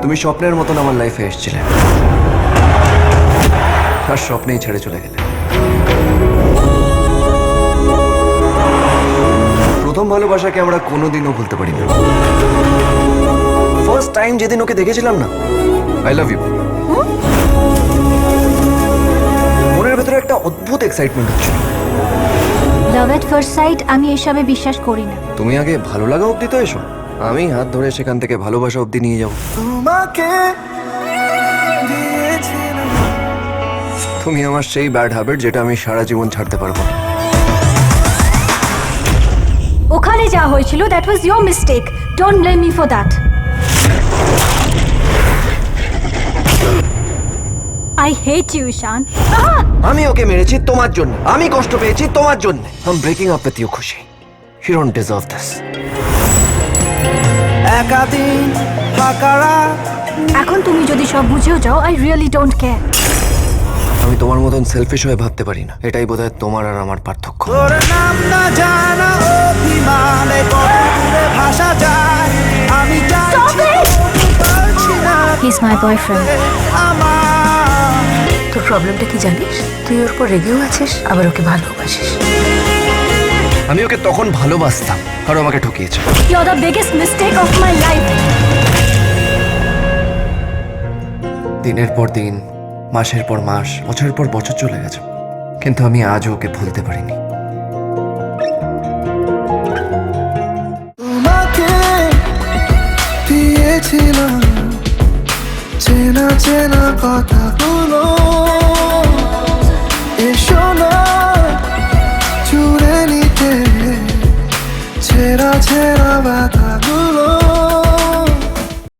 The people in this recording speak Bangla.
তুমি স্বপ্নের মতন আমার লাইফে এসেছিলে, আর স্বপ্নেই ছেড়ে চলে গেলে। প্রথম ভালোবাসাকে আমরা কোনোদিনও ভুলতে পারি না। ফার্স্ট টাইম যেদিন ওকে দেখেছিলাম না, আই লাভ ইউ, মনের ভেতরে একটা অদ্ভুত এক্সাইটমেন্ট হচ্ছিল। লাভ এট ফার্স্ট সাইট আমি এসবে বিশ্বাস করি না। তুমি আগে ভালো লাগা অবধি তো এসো, আমি হাত ধরে সেখান থেকে ভালোবাসা অবধি নিয়ে যাবো। তুমি আমার সেই ব্যাড হ্যাবিট যেটা আমি সারা জীবন ছাড়তে পারবো না। ওখানে যা হয়েছিল that was your mistake, don't blame me for that. I hate you Ishaan. আমি ওকে মেরেছি তোমার জন্য, আমি কষ্ট পেয়েছি তোমার জন্য। I am breaking up with you Khushi. You don't deserve this. একাদিন ফাঁকারা এখন তুমি যদি সব বুঝেও যাও, আই রিয়েলি ডোন্ট কেয়ার। আমি তোমার মতন সেলফিশ হয়ে ভাবতে পারি না, এটাই বোধহয় তোমার আর আমার পার্থক্য। তোর নাম না জানা অভিমানে কত দূরে ভাষা যায় আমি চাইছি পারছি না হি ইজ মাই বয়ফ্রেন্ড। আমার তোর প্রবলেমটা কি জানিস? তুই ওর পর রেগেও আছিস, আবার ওকে ভালোবাসিস। আমি ওকে তখন ভালোবাসতাম আর ও আমাকে ঠকিয়েছে। You are the biggest mistake of my life. দিনের পর দিন, মাসের পর মাস, বছরের পর বছর চলে গেছে, কিন্তু আমি আজও ওকে ভুলতে পারিনি। তোমাকে দিয়েছিলাম চেনা চেনা কথা